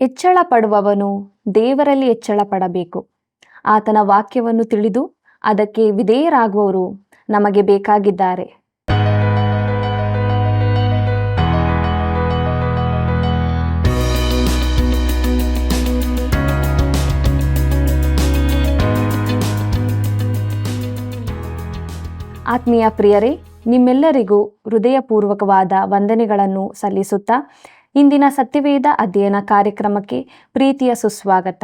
ಹೆಚ್ಚಳ ಪಡುವವನು ದೇವರಲ್ಲಿ ಹೆಚ್ಚಳ ಪಡಬೇಕು. ಆತನ ವಾಕ್ಯವನ್ನು ತಿಳಿದು ಅದಕ್ಕೆ ವಿಧೇಯರಾಗುವವರು ನಮಗೆ ಬೇಕಾಗಿದ್ದಾರೆ. ಆತ್ಮೀಯ ಪ್ರಿಯರೇ, ನಿಮ್ಮೆಲ್ಲರಿಗೂ ಹೃದಯಪೂರ್ವಕವಾದ ವಂದನೆಗಳನ್ನು ಸಲ್ಲಿಸುತ್ತಾ ಇಂದಿನ ಸತ್ಯವೇದ ಅಧ್ಯಯನ ಕಾರ್ಯಕ್ರಮಕ್ಕೆ ಪ್ರೀತಿಯ ಸುಸ್ವಾಗತ.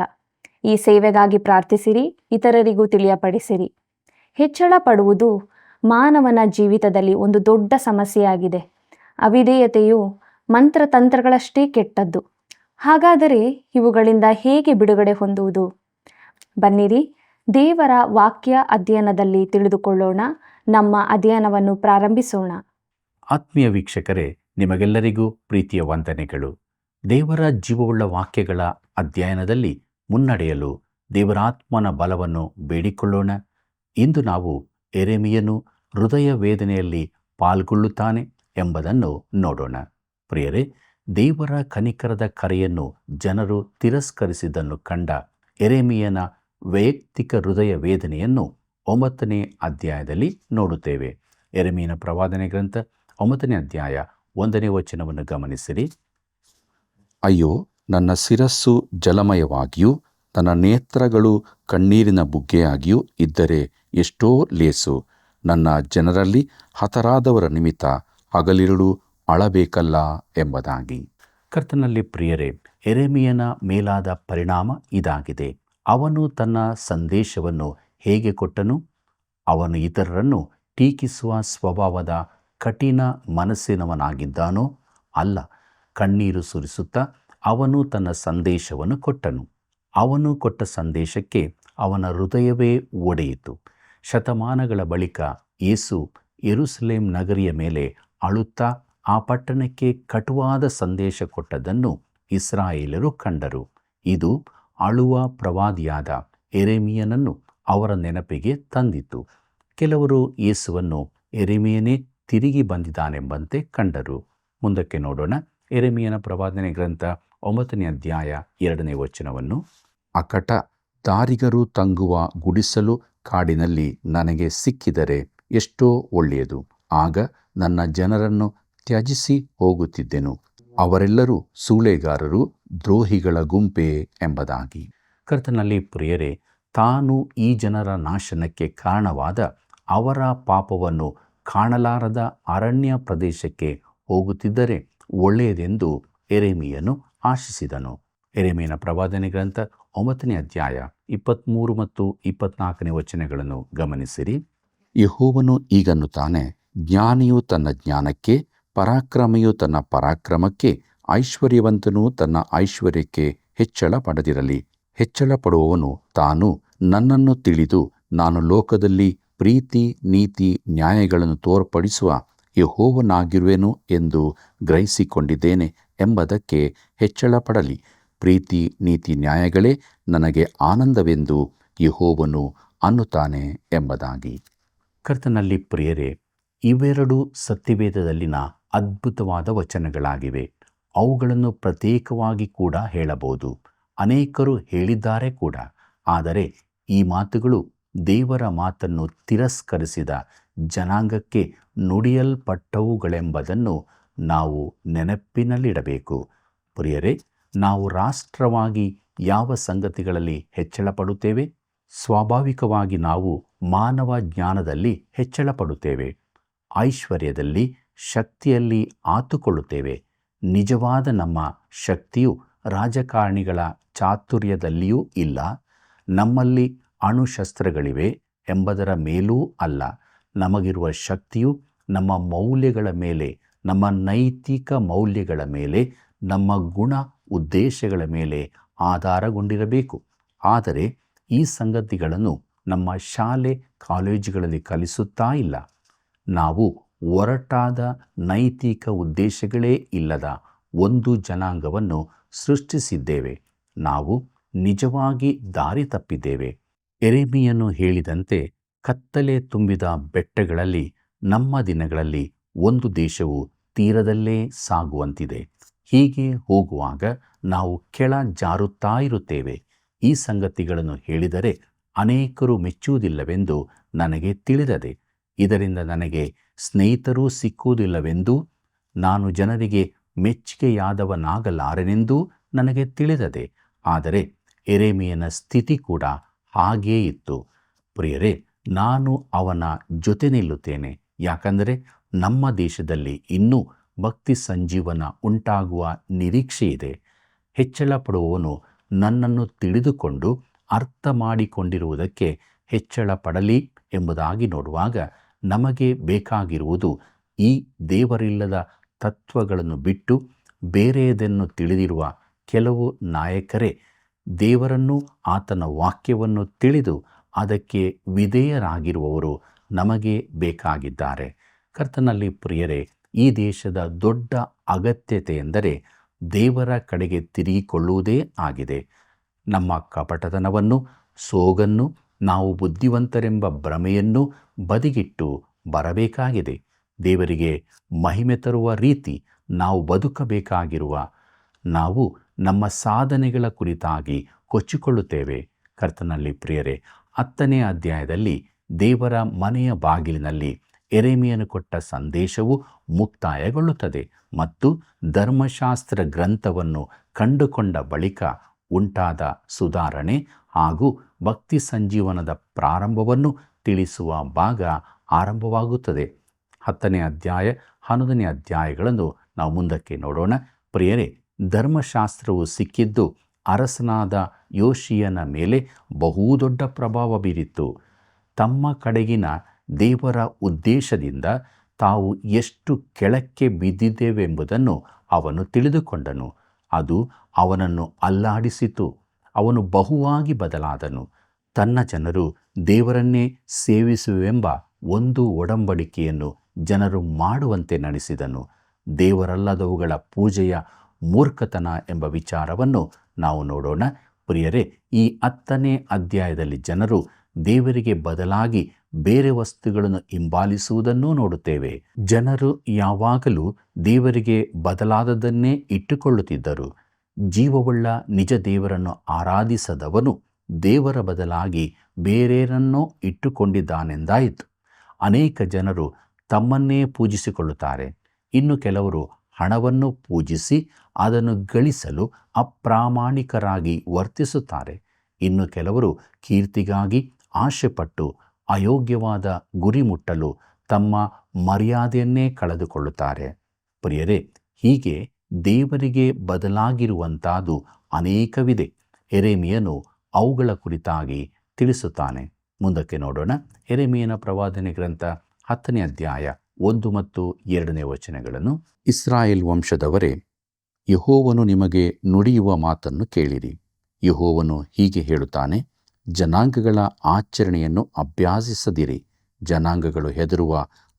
ಈ ಸೇವೆಗಾಗಿ ಪ್ರಾರ್ಥಿಸಿರಿ, ಇತರರಿಗೂ ತಿಳಿಯಪಡಿಸಿರಿ. ಹೆಚ್ಚಳ ಪಡುವುದು ಮಾನವನ ಜೀವಿತದಲ್ಲಿ ಒಂದು ದೊಡ್ಡ ಸಮಸ್ಯೆಯಾಗಿದೆ. ಅವಿಧೇಯತೆಯು ಮಂತ್ರತಂತ್ರಗಳಷ್ಟೇ ಕೆಟ್ಟದ್ದು. ಹಾಗಾದರೆ ಇವುಗಳಿಂದ ಹೇಗೆ ಬಿಡುಗಡೆ ಹೊಂದುವುದು? ಬನ್ನಿರಿ, ದೇವರ ವಾಕ್ಯ ಅಧ್ಯಯನದಲ್ಲಿ ತಿಳಿದುಕೊಳ್ಳೋಣ. ನಮ್ಮ ಅಧ್ಯಯನವನ್ನು ಪ್ರಾರಂಭಿಸೋಣ. ಆತ್ಮೀಯ ವೀಕ್ಷಕರೇ, ನಿಮಗೆಲ್ಲರಿಗೂ ಪ್ರೀತಿಯ ವಂದನೆಗಳು. ದೇವರ ಜೀವವುಳ್ಳ ವಾಕ್ಯಗಳ ಅಧ್ಯಯನದಲ್ಲಿ ಮುನ್ನಡೆಯಲು ದೇವರಾತ್ಮನ ಬಲವನ್ನು ಬೇಡಿಕೊಳ್ಳೋಣ. ಇಂದು ನಾವು ಯೆರೆಮೀಯನು ಹೃದಯ ವೇದನೆಯಲ್ಲಿ ಪಾಲ್ಗೊಳ್ಳುತ್ತಾನೆ ಎಂಬುದನ್ನು ನೋಡೋಣ. ಪ್ರಿಯರೇ, ದೇವರ ಕನಿಕರದ ಕರೆಯನ್ನು ಜನರು ತಿರಸ್ಕರಿಸಿದ್ದನ್ನು ಕಂಡ ಯೆರೆಮೀಯನ ವೈಯಕ್ತಿಕ ಹೃದಯ ವೇದನೆಯನ್ನು 9ನೇ ಅಧ್ಯಾಯದಲ್ಲಿ ನೋಡುತ್ತೇವೆ. ಯೆರೆಮೀಯನ ಪ್ರವಾದನೆ ಗ್ರಂಥ 9ನೇ ಅಧ್ಯಾಯ 1ನೇ ವಚನವನ್ನು ಗಮನಿಸಿರಿ. ಅಯ್ಯೋ, ನನ್ನ ಶಿರಸ್ಸು ಜಲಮಯವಾಗಿಯೂ ನನ್ನ ನೇತ್ರಗಳು ಕಣ್ಣೀರಿನ ಬುಗ್ಗೆಯಾಗಿಯೂ ಇದ್ದರೆ ಎಷ್ಟೋ ಲೇಸು. ನನ್ನ ಜನರಲ್ಲಿ ಹತರಾದವರ ನಿಮಿತ್ತ ಹಗಲಿರುಳು ಅಳಬೇಕಲ್ಲ ಎಂಬುದಾಗಿ. ಕರ್ತನಲ್ಲಿ ಪ್ರಿಯರೇ, ಯೆರೆಮೀಯನ ಮೇಲಾದ ಪರಿಣಾಮ ಇದಾಗಿದೆ. ಅವನು ತನ್ನ ಸಂದೇಶವನ್ನು ಹೇಗೆ ಕೊಟ್ಟನು? ಅವನು ಇತರರನ್ನು ಟೀಕಿಸುವ ಸ್ವಭಾವದ ಕಠಿಣ ಮನಸ್ಸಿನವನಾಗಿದ್ದಾನೋ? ಅಲ್ಲ, ಕಣ್ಣೀರು ಸುರಿಸುತ್ತಾ ಅವನು ತನ್ನ ಸಂದೇಶವನ್ನು ಕೊಟ್ಟನು. ಅವನು ಕೊಟ್ಟ ಸಂದೇಶಕ್ಕೆ ಅವನ ಹೃದಯವೇ ಒಡೆಯಿತು. ಶತಮಾನಗಳ ಬಳಿಕ ಯೇಸು ಯೆರೂಸಲೇಮ್ ನಗರಿಯ ಮೇಲೆ ಅಳುತ್ತಾ ಆ ಪಟ್ಟಣಕ್ಕೆ ಕಟುವಾದ ಸಂದೇಶ ಕೊಟ್ಟದ್ದನ್ನು ಇಸ್ರಾಯೇಲರು ಕಂಡರು. ಇದು ಅಳುವ ಪ್ರವಾದಿಯಾದ ಯೆರೆಮೀಯನನ್ನು ಅವರ ನೆನಪಿಗೆ ತಂದಿತು. ಕೆಲವರು ಯೇಸುವನ್ನು ಯೆರೆಮೀಯನೇ ತಿರುಗಿ ಬಂದಿದ್ದಾನೆಂಬಂತೆ ಕಂಡರು. ಮುಂದಕ್ಕೆ ನೋಡೋಣ. ಯೆರೆಮೀಯನ ಪ್ರವಾದನೆ ಗ್ರಂಥ 9ನೇ ಅಧ್ಯಾಯ 2ನೇ ವಚನವನ್ನು. ಅಕಟ ದಾರಿಗರು ತಂಗುವ ಗುಡಿಸಲು ಕಾಡಿನಲ್ಲಿ ನನಗೆ ಸಿಕ್ಕಿದರೆ ಎಷ್ಟೋ ಒಳ್ಳೆಯದು. ಆಗ ನನ್ನ ಜನರನ್ನು ತ್ಯಜಿಸಿ ಹೋಗುತ್ತಿದ್ದೆನು. ಅವರೆಲ್ಲರೂ ಸೂಳೆಗಾರರು, ದ್ರೋಹಿಗಳ ಗುಂಪೇ ಎಂಬುದಾಗಿ. ಕರ್ತನಲ್ಲಿ ಪ್ರಿಯರೇ, ತಾನು ಈ ಜನರ ನಾಶನಕ್ಕೆ ಕಾರಣವಾದ ಅವರ ಪಾಪವನ್ನು ಕಾಣಲಾರದ ಅರಣ್ಯ ಪ್ರದೇಶಕ್ಕೆ ಹೋಗುತ್ತಿದ್ದರೆ ಒಳ್ಳೆಯದೆಂದು ಯೆರೆಮೀಯನು ಆಶಿಸಿದನು. ಯೆರೆಮೀಯನ ಪ್ರವಾದನೆ ಗ್ರಂಥ 9ನೇ ಅಧ್ಯಾಯ 23 ಮತ್ತು 24ನೇ ವಚನಗಳನ್ನು ಗಮನಿಸಿರಿ. ಯೆಹೋವನು ಈಗನ್ನುತ್ತಾನೆ, ಜ್ಞಾನಿಯು ತನ್ನ ಜ್ಞಾನಕ್ಕೆ, ಪರಾಕ್ರಮಿಯು ತನ್ನ ಪರಾಕ್ರಮಕ್ಕೆ, ಐಶ್ವರ್ಯವಂತನು ತನ್ನ ಐಶ್ವರ್ಯಕ್ಕೆ ಹೆಚ್ಚಳ ಪಡೆದಿರಲಿ. ಹೆಚ್ಚಳ ಪಡುವವನು ತಾನು ನನ್ನನ್ನು ತಿಳಿದು ನಾನು ಲೋಕದಲ್ಲಿ ಪ್ರೀತಿ, ನೀತಿ, ನ್ಯಾಯಗಳನ್ನು ತೋರ್ಪಡಿಸುವ ಯೆಹೋವನಾಗಿರುವೆನು ಎಂದು ಗ್ರಹಿಸಿಕೊಂಡಿದ್ದೇನೆ ಎಂಬುದಕ್ಕೆ ಹೆಚ್ಚಳ ಪಡಲಿ. ಪ್ರೀತಿ, ನೀತಿ, ನ್ಯಾಯಗಳೇ ನನಗೆ ಆನಂದವೆಂದು ಯೆಹೋವನು ಅನ್ನುತ್ತಾನೆ ಎಂಬುದಾಗಿ. ಕರ್ತನಲ್ಲಿ ಪ್ರಿಯರೇ, ಇವೆರಡು ಸತ್ಯವೇದದಲ್ಲಿನ ಅದ್ಭುತವಾದ ವಚನಗಳಾಗಿವೆ. ಅವುಗಳನ್ನು ಪ್ರತ್ಯೇಕವಾಗಿ ಕೂಡ ಹೇಳಬಹುದು. ಅನೇಕರು ಹೇಳಿದ್ದಾರೆ ಕೂಡ. ಆದರೆ ಈ ಮಾತುಗಳು ದೇವರ ಮಾತನ್ನು ತಿರಸ್ಕರಿಸಿದ ಜನಾಂಗಕ್ಕೆ ನುಡಿಯಲ್ಪಟ್ಟವುಗಳೆಂಬುದನ್ನು ನಾವು ನೆನಪಿನಲ್ಲಿಡಬೇಕು. ಪ್ರಿಯರೇ, ನಾವು ರಾಷ್ಟ್ರವಾಗಿ ಯಾವ ಸಂಗತಿಗಳಲ್ಲಿ ಹೆಚ್ಚಳ ಪಡುತ್ತೇವೆ? ಸ್ವಾಭಾವಿಕವಾಗಿ ನಾವು ಮಾನವ ಜ್ಞಾನದಲ್ಲಿ ಹೆಚ್ಚಳ ಪಡುತ್ತೇವೆ, ಐಶ್ವರ್ಯದಲ್ಲಿ, ಶಕ್ತಿಯಲ್ಲಿ ಆತುಕೊಳ್ಳುತ್ತೇವೆ. ನಿಜವಾದ ನಮ್ಮ ಶಕ್ತಿಯು ರಾಜಕಾರಣಿಗಳ ಚಾತುರ್ಯದಲ್ಲಿಯೂ ಇಲ್ಲ, ನಮ್ಮಲ್ಲಿ ಅಣುಶಸ್ತ್ರಗಳಿವೆ ಎಂಬುದರ ಮೇಲೂ ಅಲ್ಲ. ನಮಗಿರುವ ಶಕ್ತಿಯು ನಮ್ಮ ಮೌಲ್ಯಗಳ ಮೇಲೆ, ನಮ್ಮ ನೈತಿಕ ಮೌಲ್ಯಗಳ ಮೇಲೆ, ನಮ್ಮ ಗುಣ ಉದ್ದೇಶಗಳ ಮೇಲೆ ಆಧಾರಗೊಂಡಿರಬೇಕು. ಆದರೆ ಈ ಸಂಗತಿಗಳನ್ನು ನಮ್ಮ ಶಾಲೆ ಕಾಲೇಜುಗಳಲ್ಲಿ ಕಲಿಸುತ್ತಾ ಇಲ್ಲ. ನಾವು ಒರಟಾದ ನೈತಿಕ ಉದ್ದೇಶಗಳೇ ಇಲ್ಲದ ಒಂದು ಜನಾಂಗವನ್ನು ಸೃಷ್ಟಿಸಿದ್ದೇವೆ. ನಾವು ನಿಜವಾಗಿ ದಾರಿ ತಪ್ಪಿದ್ದೇವೆ. ಯೆರೆಮೀಯನು ಹೇಳಿದಂತೆ ಕತ್ತಲೆ ತುಂಬಿದ ಬೆಟ್ಟಗಳಲ್ಲಿ ನಮ್ಮ ದಿನಗಳಲ್ಲಿ ಒಂದು ದೇಶವು ತೀರದಲ್ಲೇ ಸಾಗುವಂತಿದೆ. ಹೀಗೆ ಹೋಗುವಾಗ ನಾವು ಕೆಳ ಜಾರುತ್ತಾ ಇರುತ್ತೇವೆ. ಈ ಸಂಗತಿಗಳನ್ನು ಹೇಳಿದರೆ ಅನೇಕರು ಮೆಚ್ಚುವುದಿಲ್ಲವೆಂದು ನನಗೆ ತಿಳಿದದೆ. ಇದರಿಂದ ನನಗೆ ಸ್ನೇಹಿತರೂ ಸಿಕ್ಕುವುದಿಲ್ಲವೆಂದೂ ನಾನು ಜನರಿಗೆ ಮೆಚ್ಚುಗೆಯಾದವನಾಗಲಾರೆನೆಂದೂ ನನಗೆ ತಿಳಿದದೆ. ಆದರೆ ಯೆರೆಮೀಯನ ಸ್ಥಿತಿ ಕೂಡ ಹಾಗೇ ಇತ್ತು. ಪ್ರಿಯರೇ, ನಾನು ಅವನ ಜೊತೆ ನಿಲ್ಲುತ್ತೇನೆ. ಯಾಕಂದರೆ ನಮ್ಮ ದೇಶದಲ್ಲಿ ಇನ್ನೂ ಭಕ್ತಿ ಸಂಜೀವನ ಉಂಟಾಗುವ ನಿರೀಕ್ಷೆಯಿದೆ. ಹೆಚ್ಚಳ ಪಡುವವನು ನನ್ನನ್ನು ತಿಳಿದುಕೊಂಡು ಅರ್ಥ ಮಾಡಿಕೊಂಡಿರುವುದಕ್ಕೆ ಹೆಚ್ಚಳ ಪಡಲಿ ಎಂಬುದಾಗಿ ನೋಡುವಾಗ ನಮಗೆ ಬೇಕಾಗಿರುವುದು ಈ ದೇವರಿಲ್ಲದ ತತ್ವಗಳನ್ನು ಬಿಟ್ಟು ಬೇರೆಯದನ್ನು ತಿಳಿದಿರುವ ಕೆಲವು ನಾಯಕರೇ ದೇವರನ್ನು ಆತನ ವಾಕ್ಯವನ್ನು ತಿಳಿದು ಅದಕ್ಕೆ ವಿಧೇಯರಾಗಿರುವವರು ನಮಗೆ ಬೇಕಾಗಿದ್ದಾರೆ. ಕರ್ತನಲ್ಲಿ ಪ್ರಿಯರೇ, ಈ ದೇಶದ ದೊಡ್ಡ ಅಗತ್ಯತೆ ಎಂದರೆ ದೇವರ ಕಡೆಗೆ ತಿರುಗಿಕೊಳ್ಳುವುದೇ ಆಗಿದೆ. ನಮ್ಮ ಕಪಟತನವನ್ನು, ಸೋಗನ್ನು, ನಾವು ಬುದ್ಧಿವಂತರೆಂಬ ಭ್ರಮೆಯನ್ನು ಬದಿಗಿಟ್ಟು ಬರಬೇಕಾಗಿದೆ. ದೇವರಿಗೆ ಮಹಿಮೆ ತರುವ ರೀತಿ ನಾವು ಬದುಕಬೇಕಾಗಿರುವ ನಾವು ನಮ್ಮ ಸಾಧನೆಗಳ ಕುರಿತಾಗಿ ಕೊಚ್ಚಿಕೊಳ್ಳುತ್ತೇವೆ. ಕರ್ತನಲ್ಲಿ ಪ್ರಿಯರೇ, 10ನೇ ಅಧ್ಯಾಯದಲ್ಲಿ ದೇವರ ಮನೆಯ ಬಾಗಿಲಿನಲ್ಲಿ ಯೆರೆಮೀಯನು ಕೊಟ್ಟ ಸಂದೇಶವು ಮುಕ್ತಾಯಗೊಳ್ಳುತ್ತದೆ ಮತ್ತು ಧರ್ಮಶಾಸ್ತ್ರ ಗ್ರಂಥವನ್ನು ಕಂಡುಕೊಂಡ ಬಳಿಕ ಉಂಟಾದ ಸುಧಾರಣೆ ಹಾಗೂ ಭಕ್ತಿ ಸಂಜೀವನದ ಪ್ರಾರಂಭವನ್ನು ತಿಳಿಸುವ ಭಾಗ ಆರಂಭವಾಗುತ್ತದೆ. 10ನೇ ಅಧ್ಯಾಯ 11ನೇ ಅಧ್ಯಾಯಗಳನ್ನು ನಾವು ಮುಂದಕ್ಕೆ ನೋಡೋಣ. ಪ್ರಿಯರೇ, ಧರ್ಮಶಾಸ್ತ್ರವು ಸಿಕ್ಕಿದ್ದು ಅರಸನಾದ ಯೋಷೀಯನ ಮೇಲೆ ಬಹುದೊಡ್ಡ ಪ್ರಭಾವ ಬೀರಿತ್ತು. ತಮ್ಮ ಕಡೆಗಿನ ದೇವರ ಉದ್ದೇಶದಿಂದ ತಾವು ಎಷ್ಟು ಕೆಳಕ್ಕೆ ಬಿದ್ದಿದ್ದೇವೆಂಬುದನ್ನು ಅವನು ತಿಳಿದುಕೊಂಡನು. ಅದು ಅವನನ್ನು ಅಲ್ಲಾಡಿಸಿತು. ಅವನು ಬಹುವಾಗಿ ಬದಲಾದನು. ತನ್ನ ಜನರು ದೇವರನ್ನೇ ಸೇವಿಸುವೆಂಬ ಒಂದು ಒಡಂಬಡಿಕೆಯನ್ನು ಜನರು ಮಾಡುವಂತೆ ನಡೆಸಿದನು. ದೇವರಲ್ಲದವುಗಳ ಪೂಜೆಯ ಮೂರ್ಖತನ ಎಂಬ ವಿಚಾರವನ್ನು ನಾವು ನೋಡೋಣ. ಪ್ರಿಯರೇ, ಈ 10ನೇ ಅಧ್ಯಾಯದಲ್ಲಿ ಜನರು ದೇವರಿಗೆ ಬದಲಾಗಿ ಬೇರೆ ವಸ್ತುಗಳನ್ನು ಹಿಂಬಾಲಿಸುವುದನ್ನೂ ನೋಡುತ್ತೇವೆ. ಜನರು ಯಾವಾಗಲೂ ದೇವರಿಗೆ ಬದಲಾದದನ್ನೇ ಇಟ್ಟುಕೊಳ್ಳುತ್ತಿದ್ದರು. ಜೀವವುಳ್ಳ ನಿಜ ದೇವರನ್ನು ಆರಾಧಿಸದವನು ದೇವರ ಬದಲಾಗಿ ಬೇರೇನನ್ನೋ ಇಟ್ಟುಕೊಂಡಿದ್ದಾನೆಂದಾಯಿತು. ಅನೇಕ ಜನರು ತಮ್ಮನ್ನೇ ಪೂಜಿಸಿಕೊಳ್ಳುತ್ತಾರೆ. ಇನ್ನು ಕೆಲವರು ಹಣವನ್ನು ಪೂಜಿಸಿ ಅದನ್ನು ಗಳಿಸಲು ಅಪ್ರಾಮಾಣಿಕರಾಗಿ ವರ್ತಿಸುತ್ತಾರೆ. ಇನ್ನು ಕೆಲವರು ಕೀರ್ತಿಗಾಗಿ ಆಶೆಪಟ್ಟು ಅಯೋಗ್ಯವಾದ ಗುರಿ ಮುಟ್ಟಲು ತಮ್ಮ ಮರ್ಯಾದೆಯನ್ನೇ ಕಳೆದುಕೊಳ್ಳುತ್ತಾರೆ. ಪ್ರಿಯರೇ, ಹೀಗೆ ದೇವರಿಗೆ ಬದಲಾಗಿರುವಂತಾದು ಅನೇಕವಿದೆ. ಯೆರೆಮೀಯನು ಅವುಗಳ ಕುರಿತಾಗಿ ತಿಳಿಸುತ್ತಾನೆ. ಮುಂದಕ್ಕೆ ನೋಡೋಣ. ಯೆರೆಮೀಯನ ಪ್ರವಾದನೆ ಗ್ರಂಥ 10ನೇ ಅಧ್ಯಾಯ 1 ಮತ್ತು 2ನೇ ವಚನಗಳನ್ನು. ಇಸ್ರಾಯೇಲ್ ವಂಶದವರೇ, ಯೆಹೋವನು ನಿಮಗೆ ನುಡಿಯುವ ಮಾತನ್ನು ಕೇಳಿರಿ. ಯೆಹೋವನು ಹೀಗೆ ಹೇಳುತ್ತಾನೆ, ಜನಾಂಗಗಳ ಆಚರಣೆಯನ್ನು ಅಭ್ಯಾಸಿಸದಿರಿ. ಜನಾಂಗಗಳು ಹೆದರುವ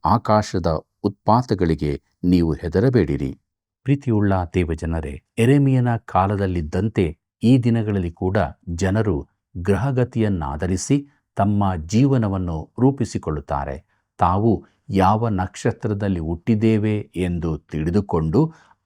ಆಕಾಶದ ಉತ್ಪಾತಗಳಿಗೆ ನೀವು ಹೆದರಬೇಡಿರಿ. ಪ್ರೀತಿಯುಳ್ಳ ದೇವಜನರೇ, ಯೆರೆಮೀಯನ ಕಾಲದಲ್ಲಿದ್ದಂತೆ ಈ ದಿನಗಳಲ್ಲಿ ಕೂಡ ಜನರು ಗ್ರಹಗತಿಯನ್ನಾಧರಿಸಿ ತಮ್ಮ ಜೀವನವನ್ನು ರೂಪಿಸಿಕೊಳ್ಳುತ್ತಾರೆ. ತಾವು ಯಾವ ನಕ್ಷತ್ರದಲ್ಲಿ ಹುಟ್ಟಿದ್ದೇವೆ ಎಂದು ತಿಳಿದುಕೊಂಡು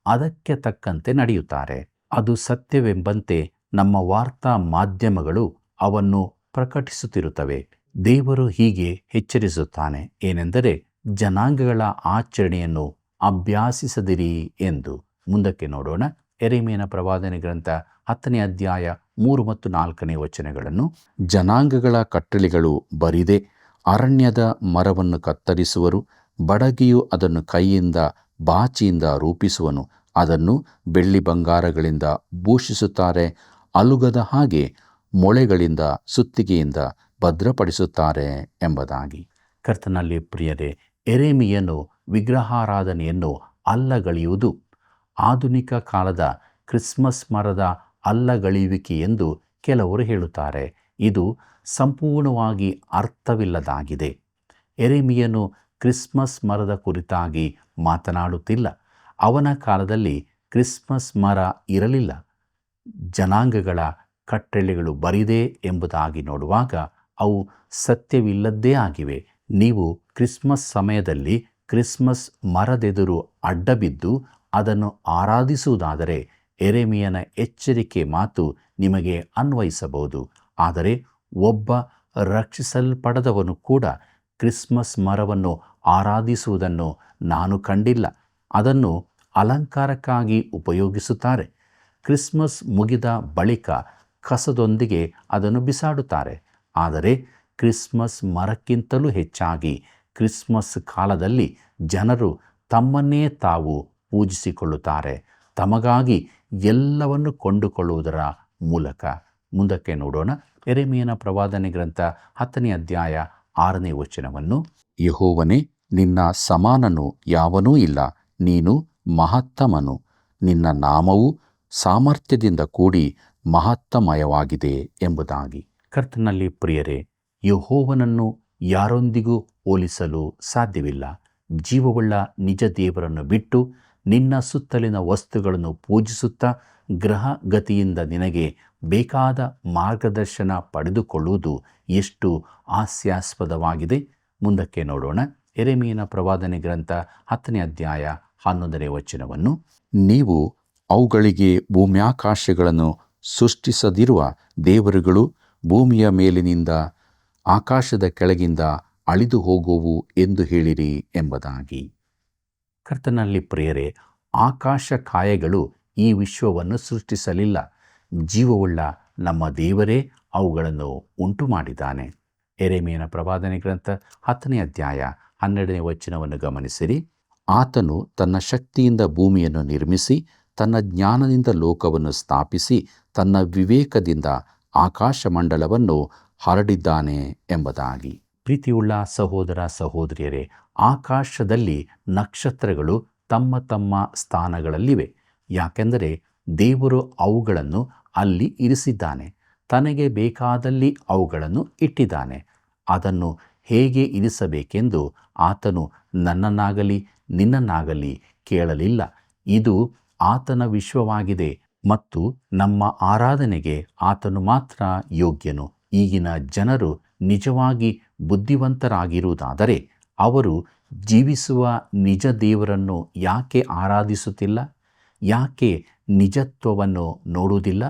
ಅದಕ್ಕೆ ತಕ್ಕಂತೆ ನಡೆಯುತ್ತಾರೆ. ಅದು ಸತ್ಯವೆಂಬಂತೆ ನಮ್ಮ ವಾರ್ತಾ ಮಾಧ್ಯಮಗಳು ಅವನ್ನು ಪ್ರಕಟಿಸುತ್ತಿರುತ್ತವೆ. ದೇವರು ಹೀಗೆ ಎಚ್ಚರಿಸುತ್ತಾನೆ, ಏನೆಂದರೆ ಜನಾಂಗಗಳ ಆಚರಣೆಯನ್ನು ಅಭ್ಯಾಸಿಸದಿರಿ ಎಂದು. ಮುಂದಕ್ಕೆ ನೋಡೋಣ. ಯೆರೆಮೀಯನ ಪ್ರವಾದನೆ ಗ್ರಂಥ 10ನೇ ಅಧ್ಯಾಯ 3 ಮತ್ತು 4ನೇ ವಚನಗಳನ್ನು. ಜನಾಂಗಗಳ ಕಟ್ಟಳೆಗಳು ಬರಿದೆ. ಅರಣ್ಯದ ಮರವನ್ನು ಕತ್ತರಿಸುವರು. ಬಡಗಿಯು ಅದನ್ನು ಕೈಯಿಂದ ಬಾಚಿಯಿಂದ ರೂಪಿಸುವನು. ಅದನ್ನು ಬೆಳ್ಳಿ ಬಂಗಾರಗಳಿಂದ ಭೂಷಿಸುತ್ತಾರೆ. ಅಲುಗದ ಹಾಗೆ ಮೊಳೆಗಳಿಂದ ಸುತ್ತಿಗೆಯಿಂದ ಭದ್ರಪಡಿಸುತ್ತಾರೆ ಎಂಬುದಾಗಿ. ಕರ್ತನಲ್ಲಿ ಪ್ರಿಯರೇ, ಯೆರೆಮೀಯನು ವಿಗ್ರಹಾರಾಧನೆಯನ್ನು ಅಲ್ಲಗಳೆಯುವುದು ಆಧುನಿಕ ಕಾಲದ ಕ್ರಿಸ್ಮಸ್ ಮರದ ಅಲ್ಲಗಳೆಯುವಿಕೆ ಎಂದು ಕೆಲವರು ಹೇಳುತ್ತಾರೆ. ಇದು ಸಂಪೂರ್ಣವಾಗಿ ಅರ್ಥವಿಲ್ಲದಾಗಿದೆ. ಯೆರೆಮೀಯನು ಕ್ರಿಸ್ಮಸ್ ಮರದ ಕುರಿತಾಗಿ ಮಾತನಾಡುತ್ತಿಲ್ಲ. ಅವನ ಕಾಲದಲ್ಲಿ ಕ್ರಿಸ್ಮಸ್ ಮರ ಇರಲಿಲ್ಲ. ಜನಾಂಗಗಳ ಕಟ್ಟಳೆಗಳು ಬರಿದೆ ಎಂಬುದಾಗಿ ನೋಡುವಾಗ ಅವು ಸತ್ಯವಿಲ್ಲದ್ದೇ ಆಗಿವೆ. ನೀವು ಕ್ರಿಸ್ಮಸ್ ಸಮಯದಲ್ಲಿ ಕ್ರಿಸ್ಮಸ್ ಮರದೆದುರು ಅಡ್ಡಬಿದ್ದು ಅದನ್ನು ಆರಾಧಿಸುವುದಾದರೆ ಯೆರೆಮೀಯನ ಎಚ್ಚರಿಕೆ ಮಾತು ನಿಮಗೆ ಅನ್ವಯಿಸಬಹುದು. ಆದರೆ ಒಬ್ಬ ರಕ್ಷಿಸಲ್ಪಡದವನು ಕೂಡ ಕ್ರಿಸ್ಮಸ್ ಮರವನ್ನು ಆರಾಧಿಸುವುದನ್ನು ನಾನು ಕಂಡಿಲ್ಲ. ಅದನ್ನು ಅಲಂಕಾರಕ್ಕಾಗಿ ಉಪಯೋಗಿಸುತ್ತಾರೆ. ಕ್ರಿಸ್ಮಸ್ ಮುಗಿದ ಬಳಿಕ ಕಸದೊಂದಿಗೆ ಅದನ್ನು ಬಿಸಾಡುತ್ತಾರೆ. ಆದರೆ ಕ್ರಿಸ್ಮಸ್ ಮರಕ್ಕಿಂತಲೂ ಹೆಚ್ಚಾಗಿ ಕ್ರಿಸ್ಮಸ್ ಕಾಲದಲ್ಲಿ ಜನರು ತಮ್ಮನ್ನೇ ತಾವು ಪೂಜಿಸಿಕೊಳ್ಳುತ್ತಾರೆ, ತಮಗಾಗಿ ಎಲ್ಲವನ್ನು ಕೊಂಡುಕೊಳ್ಳುವುದರ ಮೂಲಕ. ಮುಂದಕ್ಕೆ ನೋಡೋಣ. ಯೆರೆಮೀಯನ ಪ್ರವಾದನೆ ಗ್ರಂಥ 10ನೇ ಅಧ್ಯಾಯ 6ನೇ ವಚನವನ್ನು. ಯೆಹೋವನೇ, ನಿನ್ನ ಸಮಾನನು ಯಾವನೂ ಇಲ್ಲ, ನೀನು ಮಹತ್ತಮನು, ನಿನ್ನ ನಾಮವು ಸಾಮರ್ಥ್ಯದಿಂದ ಕೂಡಿ ಮಹತ್ತಮಯವಾಗಿದೆ ಎಂಬುದಾಗಿ. ಕರ್ತನಲ್ಲಿ ಪ್ರಿಯರೇ, ಯೆಹೋವನನ್ನು ಯಾರೊಂದಿಗೂ ಹೋಲಿಸಲು ಸಾಧ್ಯವಿಲ್ಲ. ಜೀವವುಳ್ಳ ನಿಜ ದೇವರನ್ನು ಬಿಟ್ಟು ನಿನ್ನ ಸುತ್ತಲಿನ ವಸ್ತುಗಳನ್ನು ಪೂಜಿಸುತ್ತಾ ಗ್ರಹಗತಿಯಿಂದ ನಿನಗೆ ಬೇಕಾದ ಮಾರ್ಗದರ್ಶನ ಪಡೆದುಕೊಳ್ಳುವುದು ಎಷ್ಟು ಹಾಸ್ಯಾಸ್ಪದವಾಗಿದೆ. ಮುಂದಕ್ಕೆ ನೋಡೋಣ. ಯೆರೆಮೀಯನ ಪ್ರವಾದನೆ ಗ್ರಂಥ 10ನೇ ಅಧ್ಯಾಯ 11ನೇ ವಚನವನ್ನು. ನೀವು ಅವುಗಳಿಗೆ ಭೂಮ್ಯಾಕಾಶಗಳನ್ನು ಸೃಷ್ಟಿಸದಿರುವ ದೇವರುಗಳು ಭೂಮಿಯ ಮೇಲಿನಿಂದ ಆಕಾಶದ ಕೆಳಗಿಂದ ಅಳಿದು ಹೋಗುವು ಎಂದು ಹೇಳಿರಿ ಎಂಬುದಾಗಿ. ಕರ್ತನಲ್ಲಿ ಪ್ರಿಯರೇ, ಆಕಾಶ ಕಾಯಗಳು ಈ ವಿಶ್ವವನ್ನು ಸೃಷ್ಟಿಸಲಿಲ್ಲ. ಜೀವವುಳ್ಳ ನಮ್ಮ ದೇವರೇ ಅವುಗಳನ್ನು ಉಂಟು ಮಾಡಿದ್ದಾನೆ. ಯೆರೆಮೀಯನ ಪ್ರವಾದನೆ ಗ್ರಂಥ 10ನೇ ಅಧ್ಯಾಯ 12ನೇ ವಚನವನ್ನು ಗಮನಿಸಿರಿ. ಆತನು ತನ್ನ ಶಕ್ತಿಯಿಂದ ಭೂಮಿಯನ್ನು ನಿರ್ಮಿಸಿ, ತನ್ನ ಜ್ಞಾನದಿಂದ ಲೋಕವನ್ನು ಸ್ಥಾಪಿಸಿ, ತನ್ನ ವಿವೇಕದಿಂದ ಆಕಾಶಮಂಡಲವನ್ನು ಹರಡಿದ್ದಾನೆ ಎಂಬುದಾಗಿ. ಪ್ರೀತಿಯುಳ್ಳ ಸಹೋದರ ಸಹೋದರಿಯರೇ, ಆಕಾಶದಲ್ಲಿ ನಕ್ಷತ್ರಗಳು ತಮ್ಮ ತಮ್ಮ ಸ್ಥಾನಗಳಲ್ಲಿವೆ. ಯಾಕೆಂದರೆ ದೇವರು ಅವುಗಳನ್ನು ಅಲ್ಲಿ ಇರಿಸಿದ್ದಾನೆ. ತನಗೆ ಬೇಕಾದಲ್ಲಿ ಅವುಗಳನ್ನು ಇಟ್ಟಿದ್ದಾನೆ. ಅದನ್ನು ಹೇಗೆ ಇರಿಸಬೇಕೆಂದು ಆತನು ನನ್ನನ್ನಾಗಲಿ ನಿನ್ನನ್ನಾಗಲಿ ಕೇಳಲಿಲ್ಲ. ಇದು ಆತನ ವಿಶ್ವವಾಗಿದೆ ಮತ್ತು ನಮ್ಮ ಆರಾಧನೆಗೆ ಆತನು ಮಾತ್ರ ಯೋಗ್ಯನು. ಈಗಿನ ಜನರು ನಿಜವಾಗಿ ಬುದ್ಧಿವಂತರಾಗಿರುವುದಾದರೆ ಅವರು ಜೀವಿಸುವ ನಿಜ ದೇವರನ್ನು ಯಾಕೆ ಆರಾಧಿಸುತ್ತಿಲ್ಲ? ಯಾಕೆ ನಿಜತ್ವವನ್ನು ನೋಡುವುದಿಲ್ಲ?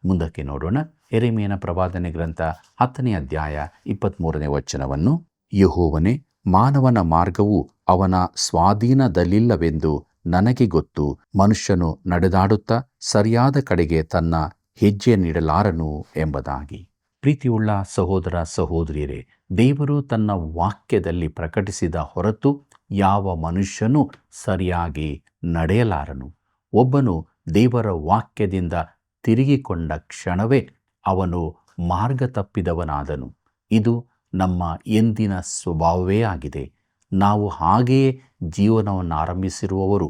ಮುಂದಕ್ಕೆ ನೋಡೋಣ. ಯೆರೆಮೀಯನ ಪ್ರವಾದನೆ ಗ್ರಂಥ 10ನೇ ಅಧ್ಯಾಯ 23ನೇ ವಚನವನ್ನು. ಯೆಹೋವನೇ, ಮಾನವನ ಮಾರ್ಗವು ಅವನ ಸ್ವಾಧೀನದಲ್ಲಿಲ್ಲವೆಂದು ನನಗೆ ಗೊತ್ತು. ಮನುಷ್ಯನು ನಡೆದಾಡುತ್ತಾ ಸರಿಯಾದ ಕಡೆಗೆ ತನ್ನ ಹೆಜ್ಜೆ ನೀಡಲಾರನು ಎಂಬುದಾಗಿ. ಪ್ರೀತಿಯುಳ್ಳ ಸಹೋದರ ಸಹೋದರಿಯರೇ, ದೇವರು ತನ್ನ ವಾಕ್ಯದಲ್ಲಿ ಪ್ರಕಟಿಸಿದ ಹೊರತು ಯಾವ ಮನುಷ್ಯನೂ ಸರಿಯಾಗಿ ನಡೆಯಲಾರನು. ಒಬ್ಬನು ದೇವರ ವಾಕ್ಯದಿಂದ ತಿರುಗಿಕೊಂಡ ಕ್ಷಣವೇ ಅವನು ಮಾರ್ಗ ತಪ್ಪಿದವನಾದನು. ಇದು ನಮ್ಮ ಎಂದಿನ ಸ್ವಭಾವವೇ ಆಗಿದೆ. ನಾವು ಹಾಗೆಯೇ ಜೀವನವನ್ನು ಆರಂಭಿಸಿರುವವರು.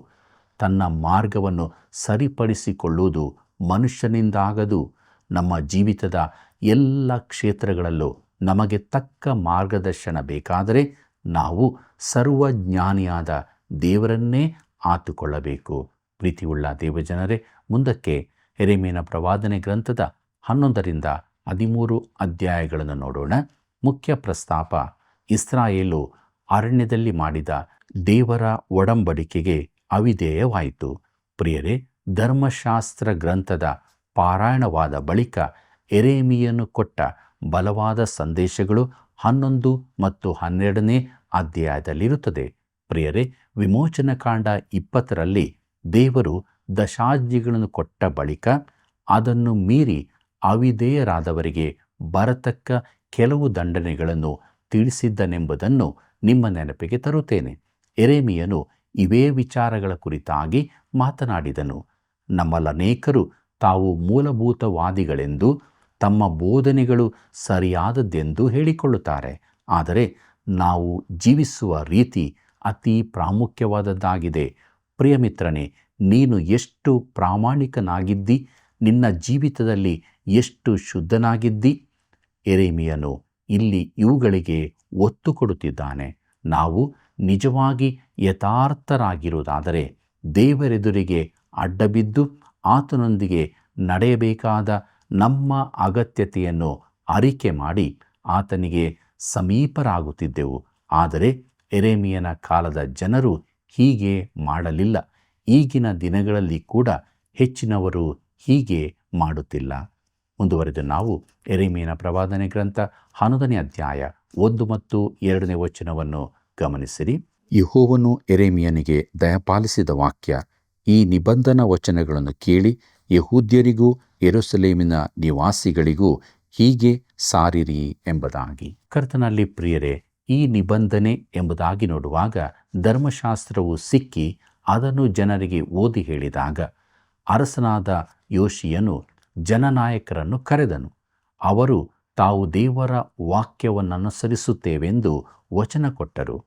ತನ್ನ ಮಾರ್ಗವನ್ನು ಸರಿಪಡಿಸಿಕೊಳ್ಳುವುದು ಮನುಷ್ಯನಿಂದಾಗದು. ನಮ್ಮ ಜೀವಿತದ ಎಲ್ಲ ಕ್ಷೇತ್ರಗಳಲ್ಲೂ ನಮಗೆ ತಕ್ಕ ಮಾರ್ಗದರ್ಶನ ಬೇಕಾದರೆ ನಾವು ಸರ್ವಜ್ಞಾನಿಯಾದ ದೇವರನ್ನೇ ಆತುಕೊಳ್ಳಬೇಕು. ಪ್ರೀತಿಯುಳ್ಳ ದೇವಜನರೇ, ಮುಂದಕ್ಕೆ ಯೆರೆಮೀಯನ ಪ್ರವಾದನೆ ಗ್ರಂಥದ 11ರಿಂದ 13 ಅಧ್ಯಾಯಗಳನ್ನು ನೋಡೋಣ. ಮುಖ್ಯ ಪ್ರಸ್ತಾಪ: ಇಸ್ರಾಯೇಲು ಅರಣ್ಯದಲ್ಲಿ ಮಾಡಿದ ದೇವರ ಒಡಂಬಡಿಕೆಗೆ ಅವಿಧೇಯವಾಯಿತು. ಪ್ರಿಯರೇ, ಧರ್ಮಶಾಸ್ತ್ರ ಗ್ರಂಥದ ಪಾರಾಯಣವಾದ ಬಳಿಕ ಯೆರೆಮೀಯನು ಕೊಟ್ಟ ಬಲವಾದ ಸಂದೇಶಗಳು 11 ಮತ್ತು 12ನೇ ಅಧ್ಯಾಯದಲ್ಲಿರುತ್ತದೆ. ಪ್ರಿಯರೇ, ವಿಮೋಚನಕಾಂಡ 20ರಲ್ಲಿ ದೇವರು ದಶಾಜ್ಞೆಗಳನ್ನು ಕೊಟ್ಟ ಬಳಿಕ ಅದನ್ನು ಮೀರಿ ಅವಿಧೇಯರಾದವರಿಗೆ ಬರತಕ್ಕ ಕೆಲವು ದಂಡನೆಗಳನ್ನು ತಿಳಿಸಿದ್ದನೆಂಬುದನ್ನು ನಿಮ್ಮ ನೆನಪಿಗೆ ತರುತ್ತೇನೆ. ಯೆರೆಮೀಯನು ಇವೇ ವಿಚಾರಗಳ ಕುರಿತಾಗಿ ಮಾತನಾಡಿದನು. ನಮ್ಮಲ್ಲನೇಕರು ತಾವು ಮೂಲಭೂತವಾದಿಗಳೆಂದು, ತಮ್ಮ ಬೋಧನೆಗಳು ಸರಿಯಾದದ್ದೆಂದು ಹೇಳಿಕೊಳ್ಳುತ್ತಾರೆ. ಆದರೆ ನಾವು ಜೀವಿಸುವ ರೀತಿ ಅತಿ ಪ್ರಾಮುಖ್ಯವಾದದ್ದಾಗಿದೆ. ಪ್ರಿಯಮಿತ್ರನೇ, ನೀನು ಎಷ್ಟು ಪ್ರಾಮಾಣಿಕನಾಗಿದ್ದಿ? ನಿನ್ನ ಜೀವಿತದಲ್ಲಿ ಎಷ್ಟು ಶುದ್ಧನಾಗಿದ್ದಿ? ಯೆರೆಮೀಯನು ಇಲ್ಲಿ ಇವುಗಳಿಗೆ ಒತ್ತು ಕೊಡುತ್ತಿದ್ದಾನೆ. ನಾವು ನಿಜವಾಗಿ ಯಥಾರ್ಥರಾಗಿರುವುದಾದರೆ ದೇವರೆದುರಿಗೆ ಅಡ್ಡಬಿದ್ದು ಆತನೊಂದಿಗೆ ನಡೆಯಬೇಕಾದ ನಮ್ಮ ಅಗತ್ಯತೆಯನ್ನು ಅರಿಕೆ ಮಾಡಿ ಆತನಿಗೆ ಸಮೀಪರಾಗುತ್ತಿದ್ದೆವು. ಆದರೆ ಯೆರೆಮೀಯನ ಕಾಲದ ಜನರು ಹೀಗೆ ಮಾಡಲಿಲ್ಲ. ಈಗಿನ ದಿನಗಳಲ್ಲಿ ಕೂಡ ಹೆಚ್ಚಿನವರು ಹೀಗೆ ಮಾಡುತ್ತಿಲ್ಲ. ಮುಂದುವರೆದು ನಾವು ಯೆರೆಮೀಯನ ಪ್ರವಾದನೆ ಗ್ರಂಥ 11ನೇ ಅಧ್ಯಾಯ 1 ಮತ್ತು 2ನೇ ವಚನವನ್ನು ಗಮನಿಸಿರಿ. ಯೆಹೋವನು ಯೆರೆಮೀಯನಿಗೆ ದಯಪಾಲಿಸಿದ ವಾಕ್ಯ. ಈ ನಿಬಂಧನ ವಚನಗಳನ್ನು ಕೇಳಿ ಯೆಹೂದ್ಯರಿಗೂ ಯೆರೂಸಲೇಮಿನ ನಿವಾಸಿಗಳಿಗೂ ಹೀಗೆ ಸಾರಿರಿ ಎಂಬುದಾಗಿ. ಕರ್ತನಲ್ಲಿ ಪ್ರಿಯರೇ, ಈ ನಿಬಂಧನೆ ಎಂಬುದಾಗಿ ನೋಡುವಾಗ ಧರ್ಮಶಾಸ್ತ್ರವು ಸಿಕ್ಕಿ ಅದನ್ನು ಜನರಿಗೆ ಓದಿ ಹೇಳಿದಾಗ ಅರಸನಾದ ಯೋಷಿಯನು ಜನನಾಯಕರನ್ನು ಕರೆದನು. ಅವರು ತಾವು ದೇವರ ವಾಕ್ಯವನ್ನನುಸರಿಸುತ್ತೇವೆಂದು ವಚನ ಕೊಟ್ಟರು.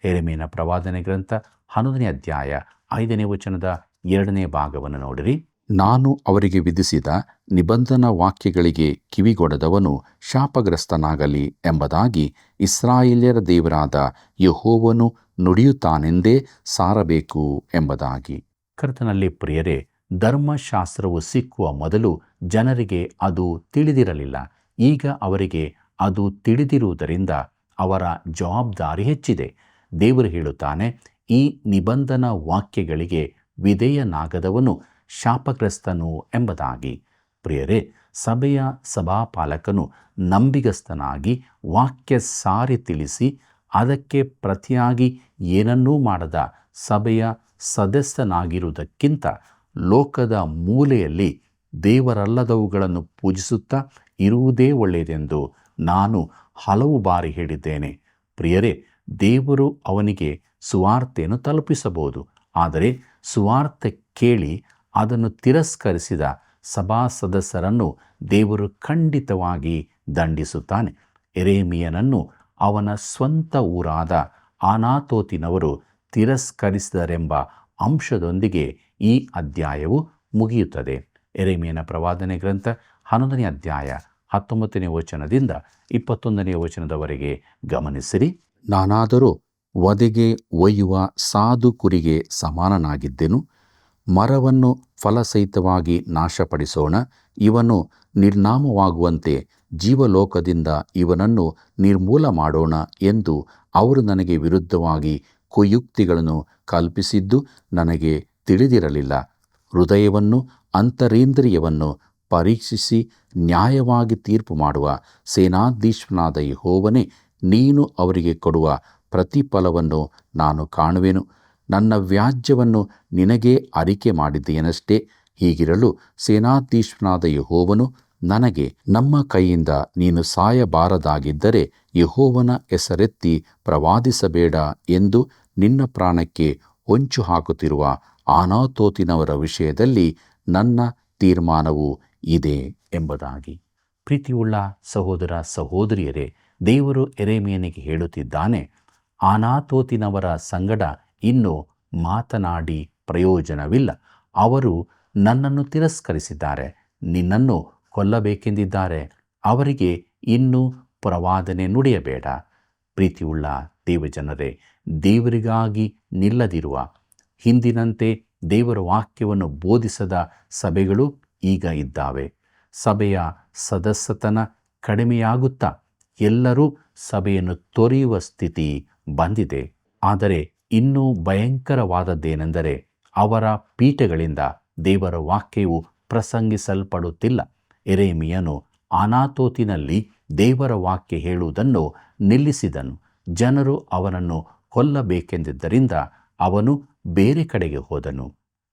ಯೆರೆಮೀಯನ ಪ್ರವಾದನೆ ಗ್ರಂಥ 11ನೇ ಅಧ್ಯಾಯ 5ನೇ ವಚನದ 2ನೇ ಭಾಗವನ್ನು ನೋಡಿರಿ. ನಾನು ಅವರಿಗೆ ವಿಧಿಸಿದ ನಿಬಂಧನ ವಾಕ್ಯಗಳಿಗೆ ಕಿವಿಗೊಡದವನು ಶಾಪಗ್ರಸ್ತನಾಗಲಿ ಎಂಬುದಾಗಿ ಇಸ್ರಾಯೇಲ್ಯರ ದೇವರಾದ ಯೆಹೋವನು ನುಡಿಯುತ್ತಾನೆಂದೇ ಸಾರಬೇಕು ಎಂಬುದಾಗಿ. ಕರ್ತನಲ್ಲಿ ಪ್ರಿಯರೇ, ಧರ್ಮಶಾಸ್ತ್ರವು ಸಿಕ್ಕುವ ಮೊದಲು ಜನರಿಗೆ ಅದು ತಿಳಿದಿರಲಿಲ್ಲ. ಈಗ ಅವರಿಗೆ ಅದು ತಿಳಿದಿರುವುದರಿಂದ ಅವರ ಜವಾಬ್ದಾರಿ ಹೆಚ್ಚಿದೆ. ದೇವರು ಹೇಳುತ್ತಾನೆ, ಈ ನಿಬಂಧನ ವಾಕ್ಯಗಳಿಗೆ ವಿಧೇಯನಾಗದವನು ಶಾಪಗ್ರಸ್ತನು ಎಂಬುದಾಗಿ. ಪ್ರಿಯರೇ, ಸಭೆಯ ಸಭಾಪಾಲಕನು ನಂಬಿಗಸ್ತನಾಗಿ ವಾಕ್ಯ ಸಾರಿ ತಿಳಿಸಿ ಅದಕ್ಕೆ ಪ್ರತಿಯಾಗಿ ಏನನ್ನೂ ಮಾಡದ ಸಭೆಯ ಸದಸ್ಯನಾಗಿರುವುದಕ್ಕಿಂತ ಲೋಕದ ಮೂಲೆಯಲ್ಲಿ ದೇವರಲ್ಲದವುಗಳನ್ನು ಪೂಜಿಸುತ್ತಾ ಇರುವುದೇ ಒಳ್ಳೆಯದೆಂದು ನಾನು ಹಲವು ಬಾರಿ ಹೇಳಿದ್ದೇನೆ. ಪ್ರಿಯರೇ, ದೇವರು ಅವನಿಗೆ ಸುವಾರ್ತೆಯನ್ನು ತಲುಪಿಸಬಹುದು, ಆದರೆ ಸುವಾರ್ತೆ ಕೇಳಿ ಅದನ್ನು ತಿರಸ್ಕರಿಸಿದ ಸಭಾ ಸದಸ್ಯರನ್ನು ದೇವರು ಖಂಡಿತವಾಗಿ ದಂಡಿಸುತ್ತಾನೆ. ಯೆರೆಮೀಯನನ್ನು ಅವನ ಸ್ವಂತ ಊರಾದ ಅನಾತೋತಿನವರು ತಿರಸ್ಕರಿಸಿದರೆಂಬ ಅಂಶದೊಂದಿಗೆ ಈ ಅಧ್ಯಾಯವು ಮುಗಿಯುತ್ತದೆ. ಯೆರೆಮೀಯನ ಪ್ರವಾದನೆ ಗ್ರಂಥ 11ನೇ ಅಧ್ಯಾಯ 19ನೇ ವಚನದಿಂದ 21ನೇ ವಚನದವರೆಗೆ ಗಮನಿಸಿರಿ. ನಾನಾದರೂ ವಧೆಗೆ ಒಯ್ಯುವ ಸಾಧು ಕುರಿಗೆ ಸಮಾನನಾಗಿದ್ದೆನು. ಮರವನ್ನು ಫಲಸಹಿತವಾಗಿ ನಾಶಪಡಿಸೋಣ, ಇವನು ನಿರ್ನಾಮವಾಗುವಂತೆ ಜೀವಲೋಕದಿಂದ ಇವನನ್ನು ನಿರ್ಮೂಲ ಮಾಡೋಣ ಎಂದು ಅವರು ನನಗೆ ವಿರುದ್ಧವಾಗಿ ಕುಯುಕ್ತಿಗಳನ್ನು ಕಲ್ಪಿಸಿದ್ದು ನನಗೆ ತಿಳಿದಿರಲಿಲ್ಲ. ಹೃದಯವನ್ನು ಅಂತರೇಂದ್ರಿಯವನ್ನು ಪರೀಕ್ಷಿಸಿ ನ್ಯಾಯವಾಗಿ ತೀರ್ಪು ಮಾಡುವ ಸೇನಾಧೀಶ್ವರನಾದ ಯೆಹೋವನೇ, ನೀನು ಅವರಿಗೆ ಕೊಡುವ ಪ್ರತಿಫಲವನ್ನು ನಾನು ಕಾಣುವೆನು. ನನ್ನ ವ್ಯಾಜ್ಯವನ್ನು ನಿನಗೇ ಅರಿಕೆ ಮಾಡಿದ್ದೇನಷ್ಟೇ. ಹೀಗಿರಲು ಸೇನಾಧೀಶ್ವರನಾದ ಯೆಹೋವನು ನನಗೆ, ನಮ್ಮ ಕೈಯಿಂದ ನೀನು ಸಾಯಬಾರದಾಗಿದ್ದರೆ ಯೆಹೋವನ ಹೆಸರೆತ್ತಿ ಪ್ರವಾದಿಸಬೇಡ ಎಂದು ನಿನ್ನ ಪ್ರಾಣಕ್ಕೆ ಹೊಂಚು ಹಾಕುತ್ತಿರುವ ಅನಾತೋತಿನವರ ವಿಷಯದಲ್ಲಿ ನನ್ನ ತೀರ್ಮಾನವು ಇದೆ ಎಂಬುದಾಗಿ. ಪ್ರೀತಿಯುಳ್ಳ ಸಹೋದರ ಸಹೋದರಿಯರೇ, ದೇವರು ಯೆರೆಮೀಯನಿಗೆ ಹೇಳುತ್ತಿದ್ದಾನೆ, ಅನಾತೋತಿನವರ ಸಂಗಡ ಇನ್ನು ಮಾತನಾಡಿ ಪ್ರಯೋಜನವಿಲ್ಲ. ಅವರು ನನ್ನನ್ನು ತಿರಸ್ಕರಿಸಿದ್ದಾರೆ, ನಿನ್ನನ್ನು ಕೊಲ್ಲಬೇಕೆಂದಿದ್ದಾರೆ. ಅವರಿಗೆ ಇನ್ನೂ ಪ್ರವಾದನೆ ನುಡಿಯಬೇಡ. ಪ್ರೀತಿಯುಳ್ಳ ದೇವಜನರೇ, ದೇವರಿಗಾಗಿ ನಿಲ್ಲದಿರುವ, ಹಿಂದಿನಂತೆ ದೇವರ ವಾಕ್ಯವನ್ನು ಬೋಧಿಸದ ಸಭೆಗಳು ಈಗ ಇದ್ದಾವೆ. ಸಭೆಯ ಸದಸ್ಯತನ ಕಡಿಮೆಯಾಗುತ್ತಾ ಎಲ್ಲರೂ ಸಭೆಯನ್ನು ತೊರೆಯುವ ಸ್ಥಿತಿ ಬಂದಿದೆ. ಆದರೆ ಇನ್ನೂ ಭಯಂಕರವಾದದ್ದೇನೆಂದರೆ ಅವರ ಪೀಠಗಳಿಂದ ದೇವರ ವಾಕ್ಯವು ಪ್ರಸಂಗಿಸಲ್ಪಡುತ್ತಿಲ್ಲ. ಯೆರೆಮೀಯನು ಅನಾತೋತಿನಲ್ಲಿ ದೇವರ ವಾಕ್ಯ ಹೇಳುವುದನ್ನು ನಿಲ್ಲಿಸಿದನು. ಜನರು ಅವನನ್ನು ಕೊಲ್ಲಬೇಕೆಂದಿದ್ದರಿಂದ ಅವನು ಬೇರೆ ಕಡೆಗೆ ಹೋದನು.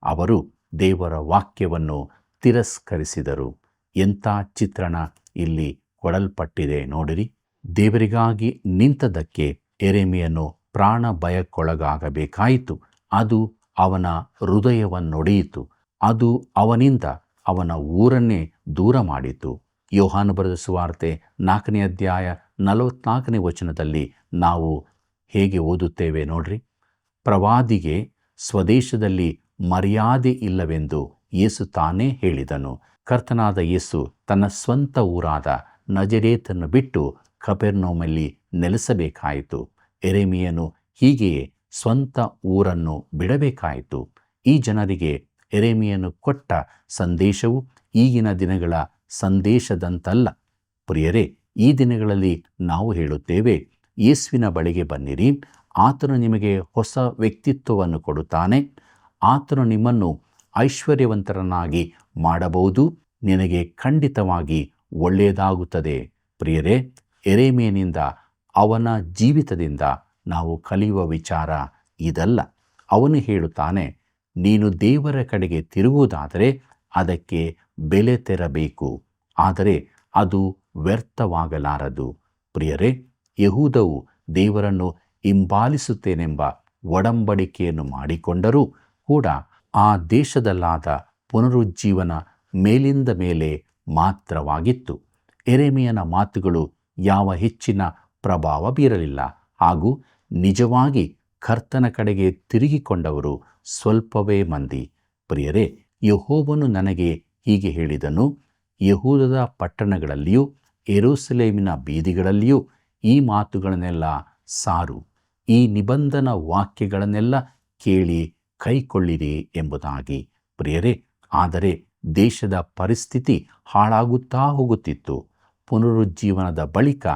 ಅವರು ದೇವರ ವಾಕ್ಯವನ್ನು ತಿರಸ್ಕರಿಸಿದರು. ಎಂಥ ಚಿತ್ರಣ ಇಲ್ಲಿ ಕೊಡಲ್ಪಟ್ಟಿದೆ ನೋಡಿರಿ. ದೇವರಿಗಾಗಿ ನಿಂತದ್ದಕ್ಕೆ ಯೆರೆಮೀಯನು ಪ್ರಾಣ ಭಯಕ್ಕೊಳಗಾಗಬೇಕಾಯಿತು. ಅದು ಅವನ ಹೃದಯವನ್ನೊಡೆಯಿತು. ಅದು ಅವನಿಂದ ಅವನ ಊರನ್ನೇ ದೂರ ಮಾಡಿತು. ಯೋಹಾನ ಬರೆದ ಸುವಾರ್ತೆ 4ನೇ ಅಧ್ಯಾಯ 44ನೇ ವಚನದಲ್ಲಿ ನಾವು ಹೇಗೆ ಓದುತ್ತೇವೆ ನೋಡ್ರಿ. ಪ್ರವಾದಿಗೆ ಸ್ವದೇಶದಲ್ಲಿ ಮರ್ಯಾದೆ ಇಲ್ಲವೆಂದು ಯೇಸು ತಾನೇ ಹೇಳಿದನು. ಕರ್ತನಾದ ಯೇಸು ತನ್ನ ಸ್ವಂತ ಊರಾದ ನಜರೇತನ್ನು ಬಿಟ್ಟು ಕಪೆರ್ನೌಮಲ್ಲಿ ನೆಲೆಸಬೇಕಾಯಿತು. ಯೆರೆಮೀಯನು ಹೀಗೆಯೇ ಸ್ವಂತ ಊರನ್ನು ಬಿಡಬೇಕಾಯಿತು. ಈ ಜನರಿಗೆ ಯೆರೆಮೀಯನು ಕೊಟ್ಟ ಸಂದೇಶವು ಈಗಿನ ದಿನಗಳ ಸಂದೇಶದಂತಲ್ಲ. ಪ್ರಿಯರೇ, ಈ ದಿನಗಳಲ್ಲಿ ನಾವು ಹೇಳುತ್ತೇವೆ, ಯೇಸುವಿನ ಬಳಿಗೆ ಬನ್ನಿರಿ, ಆತನು ನಿಮಗೆ ಹೊಸ ವ್ಯಕ್ತಿತ್ವವನ್ನು ಕೊಡುತ್ತಾನೆ, ಆತನು ನಿಮ್ಮನ್ನು ಐಶ್ವರ್ಯವಂತರನ್ನಾಗಿ ಮಾಡಬಹುದು. ನಿನಗೆ ಖಂಡಿತವಾಗಿ ಒಳ್ಳೆಯದಾಗುತ್ತದೆ. ಪ್ರಿಯರೇ, ಯೆರೆಮೀಯನಿಂದ, ಅವನ ಜೀವಿತದಿಂದ ನಾವು ಕಲಿಯುವ ವಿಚಾರ ಇದಲ್ಲ. ಅವನು ಹೇಳುತ್ತಾನೆ, ನೀನು ದೇವರ ಕಡೆಗೆ ತಿರುಗುವುದಾದರೆ ಅದಕ್ಕೆ ಬೆಲೆ ತೆರಬೇಕು, ಆದರೆ ಅದು ವ್ಯರ್ಥವಾಗಲಾರದು. ಪ್ರಿಯರೇ, ಯೆಹೂದವು ದೇವರನ್ನು ಹಿಂಬಾಲಿಸುತ್ತೇನೆಂಬ ಒಡಂಬಡಿಕೆಯನ್ನು ಮಾಡಿಕೊಂಡರೂ ಕೂಡ ಆ ದೇಶದಲ್ಲಾದ ಪುನರುಜ್ಜೀವನ ಮೇಲಿಂದ ಮೇಲೆ ಮಾತ್ರವಾಗಿತ್ತು. ಯೆರೆಮೀಯನ ಮಾತುಗಳು ಯಾವ ಹೆಚ್ಚಿನ ಪ್ರಭಾವ ಬೀರಲಿಲ್ಲ, ಹಾಗೂ ನಿಜವಾಗಿ ಕರ್ತನ ಕಡೆಗೆ ತಿರುಗಿಕೊಂಡವರು ಸ್ವಲ್ಪವೇ ಮಂದಿ. ಪ್ರಿಯರೇ, ಯೆಹೋವನು ನನಗೆ ಹೀಗೆ ಹೇಳಿದನು, ಯೆಹೂದದ ಪಟ್ಟಣಗಳಲ್ಲಿಯೂ ಯೆರೂಸಲೇಮಿನ ಬೀದಿಗಳಲ್ಲಿಯೂ ಈ ಮಾತುಗಳನ್ನೆಲ್ಲ ಸಾರು, ಈ ನಿಬಂಧನ ವಾಕ್ಯಗಳನ್ನೆಲ್ಲ ಕೇಳಿ ಕೈಕೊಳ್ಳಿರಿ ಎಂಬುದಾಗಿ. ಪ್ರಿಯರೇ, ಆದರೆ ದೇಶದ ಪರಿಸ್ಥಿತಿ ಹಾಳಾಗುತ್ತಾ ಹೋಗುತ್ತಿತ್ತು. ಪುನರುಜ್ಜೀವನದ ಬಳಿಕ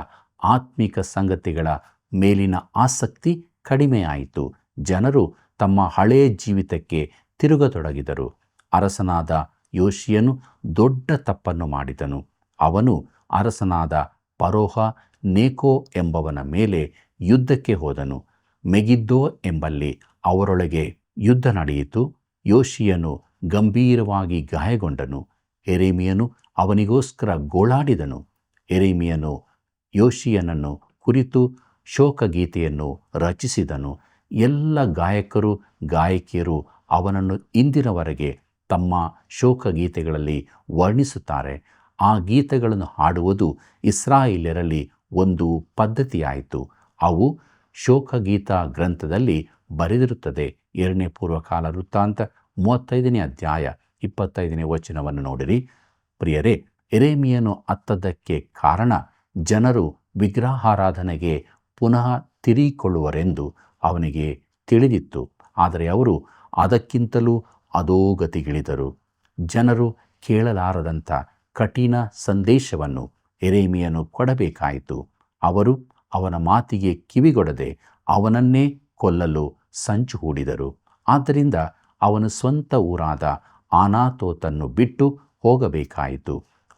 ಆತ್ಮಿಕ ಸಂಗತಿಗಳ ಮೇಲಿನ ಆಸಕ್ತಿ ಕಡಿಮೆಯಾಯಿತು. ಜನರು ತಮ್ಮ ಹಳೆಯ ಜೀವಿತಕ್ಕೆ ತಿರುಗತೊಡಗಿದರು. ಅರಸನಾದ ಯೋಷಿಯನು ದೊಡ್ಡ ತಪ್ಪನ್ನು ಮಾಡಿದನು. ಅವನು ಅರಸನಾದ ಫರೋಹ ನೇಕೋ ಎಂಬವನ ಮೇಲೆ ಯುದ್ಧಕ್ಕೆ ಹೋದನು. ಮೆಗಿದ್ದೋ ಎಂಬಲ್ಲಿ ಅವರೊಳಗೆ ಯುದ್ಧ ನಡೆಯಿತು. ಯೋಷಿಯನು ಗಂಭೀರವಾಗಿ ಗಾಯಗೊಂಡನು. ಯೆರೆಮೀಯನು ಅವನಿಗೋಸ್ಕರ ಗೋಳಾಡಿದನು. ಯೆರೆಮೀಯನು ಯೋಷಿಯನನ್ನು ಕುರಿತು ಶೋಕಗೀತೆಯನ್ನು ರಚಿಸಿದನು. ಎಲ್ಲ ಗಾಯಕರು ಗಾಯಕಿಯರು ಅವನನ್ನು ಇಂದಿನವರೆಗೆ ತಮ್ಮ ಶೋಕಗೀತೆಗಳಲ್ಲಿ ವರ್ಣಿಸುತ್ತಾರೆ. ಆ ಗೀತೆಗಳನ್ನು ಹಾಡುವುದು ಇಸ್ರಾಯೇಲ್ಯರಲ್ಲಿ ಒಂದು ಪದ್ಧತಿಯಾಯಿತು. ಅವು ಶೋಕಗೀತ ಗ್ರಂಥದಲ್ಲಿ ಬರೆದಿರುತ್ತದೆ. 2ನೇ ಪೂರ್ವಕಾಲ ವೃತ್ತಾಂತ 35ನೇ ಅಧ್ಯಾಯ 25ನೇ ವಚನವನ್ನು ನೋಡಿರಿ. ಪ್ರಿಯರೇ, ಯೆರೆಮೀಯನು ಅತ್ತದ್ದಕ್ಕೆ ಕಾರಣ ಜನರು ವಿಗ್ರಹಾರಾಧನೆಗೆ ಪುನಃ ತಿರುಗಿಕೊಳ್ಳುವರೆಂದು ಅವನಿಗೆ ತಿಳಿದಿತ್ತು. ಆದರೆ ಅವರು ಅದಕ್ಕಿಂತಲೂ ಅಧೋಗತಿಗಿಳಿದರು. ಜನರು ಕೇಳಲಾರದಂಥ ಕಠಿಣ ಸಂದೇಶವನ್ನು ಯೆರೆಮೀಯನು ಕೊಡಬೇಕಾಯಿತು. ಅವರು ಅವನ ಮಾತಿಗೆ ಕಿವಿಗೊಡದೆ ಅವನನ್ನೇ ಕೊಲ್ಲಲು ಸಂಚು ಹೂಡಿದರು. ಆದ್ದರಿಂದ ಅವನು ಸ್ವಂತ ಊರಾದ ಅನಾತೋತನ್ನು ಬಿಟ್ಟು ಹೋಗಬೇಕಾಯಿತು.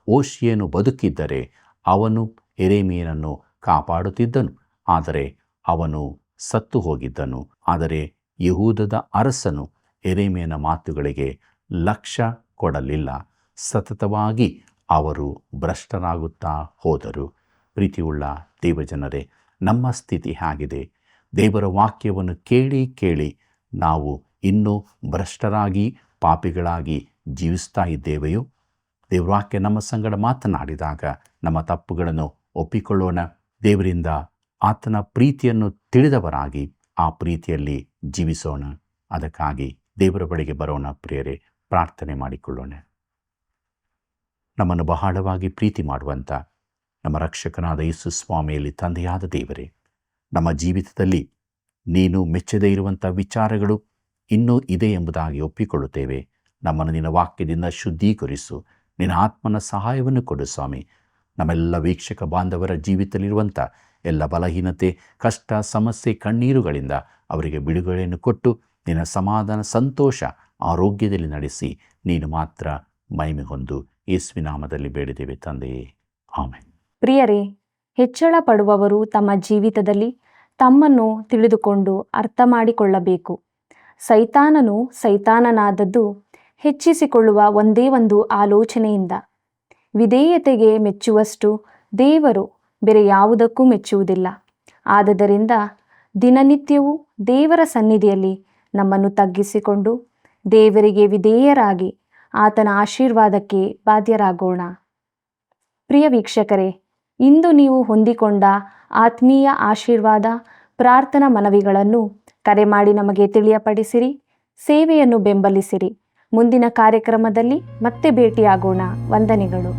ಓಷಿಯನು ಬದುಕಿದ್ದರೆ ಅವನು ಯೆರೆಮೀಯನನ್ನು ಕಾಪಾಡುತ್ತಿದ್ದನು, ಆದರೆ ಅವನು ಸತ್ತು ಹೋಗಿದ್ದನು. ಆದರೆ ಯೆಹೂದದ ಅರಸನು ಯೆರೆಮೀಯನ ಮಾತುಗಳಿಗೆ ಲಕ್ಷ್ಯ ಕೊಡಲಿಲ್ಲ. ಸತತವಾಗಿ ಅವರು ಭ್ರಷ್ಟರಾಗುತ್ತಾ ಹೋದರು. ಪ್ರೀತಿಯುಳ್ಳ ದೇವಜನರೇ, ನಮ್ಮ ಸ್ಥಿತಿ ಹೇಗಿದೆ? ದೇವರ ವಾಕ್ಯವನ್ನು ಕೇಳಿ ಕೇಳಿ ನಾವು ಇನ್ನೂ ಭ್ರಷ್ಟರಾಗಿ ಪಾಪಿಗಳಾಗಿ ಜೀವಿಸ್ತಾ ಇದ್ದೇವೆಯೋ? ದೇವರ ವಾಕ್ಯ ನಮ್ಮ ಸಂಗಡ ಮಾತನಾಡಿದಾಗ ನಮ್ಮ ತಪ್ಪುಗಳನ್ನು ಒಪ್ಪಿಕೊಳ್ಳೋಣ. ದೇವರಿಂದ ಆತನ ಪ್ರೀತಿಯನ್ನು ತಿಳಿದವರಾಗಿ ಆ ಪ್ರೀತಿಯಲ್ಲಿ ಜೀವಿಸೋಣ. ಅದಕ್ಕಾಗಿ ದೇವರ ಬಳಿಗೆ ಬರೋಣ. ಪ್ರಿಯರೇ, ಪ್ರಾರ್ಥನೆ ಮಾಡಿಕೊಳ್ಳೋಣ. ನಮ್ಮನ್ನು ಬಹಳವಾಗಿ ಪ್ರೀತಿ ಮಾಡುವಂಥ ನಮ್ಮ ರಕ್ಷಕನಾದ ಯೇಸು ಸ್ವಾಮಿಯಲ್ಲಿ ತಂದೆಯಾದ ದೇವರೇ, ನಮ್ಮ ಜೀವಿತದಲ್ಲಿ ನೀನು ಮೆಚ್ಚದೇ ಇರುವಂಥ ವಿಚಾರಗಳು ಇನ್ನೂ ಇದೆ ಎಂಬುದಾಗಿ ಒಪ್ಪಿಕೊಳ್ಳುತ್ತೇವೆ. ನಮ್ಮನ್ನು ನಿನ್ನ ವಾಕ್ಯದಿಂದ ಶುದ್ಧೀಕರಿಸು. ನಿನ್ನ ಆತ್ಮನ ಸಹಾಯವನ್ನು ಕೊಡು ಸ್ವಾಮಿ. ನಮ್ಮೆಲ್ಲ ವೀಕ್ಷಕ ಬಾಂಧವರ ಜೀವಿತದಲ್ಲಿರುವಂಥ ಎಲ್ಲ ಬಲಹೀನತೆ, ಕಷ್ಟ, ಸಮಸ್ಯೆ, ಕಣ್ಣೀರುಗಳಿಂದ ಅವರಿಗೆ ಬಿಡುಗಡೆಯನ್ನು ಕೊಟ್ಟು ನಿನ್ನ ಸಮಾಧಾನ, ಸಂತೋಷ, ಆರೋಗ್ಯದಲ್ಲಿ ನಡೆಸಿ ನೀನು ಮಾತ್ರ ಮಹಿಮೆ ಹೊಂದು. ಯೇಸುವಿನ ನಾಮದಲ್ಲಿ ಬೇಡಿದ್ದೇವೆ ತಂದೆಯೇ, ಆಮೆನ್. ಪ್ರಿಯರೇ, ಹೆಚ್ಚಳ ಪಡುವವರು ತಮ್ಮ ಜೀವಿತದಲ್ಲಿ ತಮ್ಮನ್ನು ತಿಳಿದುಕೊಂಡು ಅರ್ಥ ಮಾಡಿಕೊಳ್ಳಬೇಕು. ಸೈತಾನನು ಸೈತಾನನಾದದ್ದು ಹೆಚ್ಚಿಸಿಕೊಳ್ಳುವ ಒಂದೇ ಒಂದು ಆಲೋಚನೆಯಿಂದ. ವಿಧೇಯತೆಗೆ ಮೆಚ್ಚುವಷ್ಟು ದೇವರು ಬೇರೆ ಯಾವುದಕ್ಕೂ ಮೆಚ್ಚುವುದಿಲ್ಲ. ಆದದರಿಂದ ದಿನನಿತ್ಯವೂ ದೇವರ ಸನ್ನಿಧಿಯಲ್ಲಿ ನಮ್ಮನ್ನು ತಗ್ಗಿಸಿಕೊಂಡು ದೇವರಿಗೆ ವಿಧೇಯರಾಗಿ ಆತನ ಆಶೀರ್ವಾದಕ್ಕೆ ಬಾಧ್ಯರಾಗೋಣ. ಪ್ರಿಯ ವೀಕ್ಷಕರೇ, ಇಂದು ನೀವು ಹೊಂದಿಕೊಂಡ ಆತ್ಮೀಯ ಆಶೀರ್ವಾದ, ಪ್ರಾರ್ಥನಾ ಮನವಿಗಳನ್ನು ಕರೆ ಮಾಡಿ ನಮಗೆ ತಿಳಿಯಪಡಿಸಿರಿ. ಸೇವೆಯನ್ನು ಬೆಂಬಲಿಸಿರಿ. ಮುಂದಿನ ಕಾರ್ಯಕ್ರಮದಲ್ಲಿ ಮತ್ತೆ ಭೇಟಿಯಾಗೋಣ. ವಂದನೆಗಳು.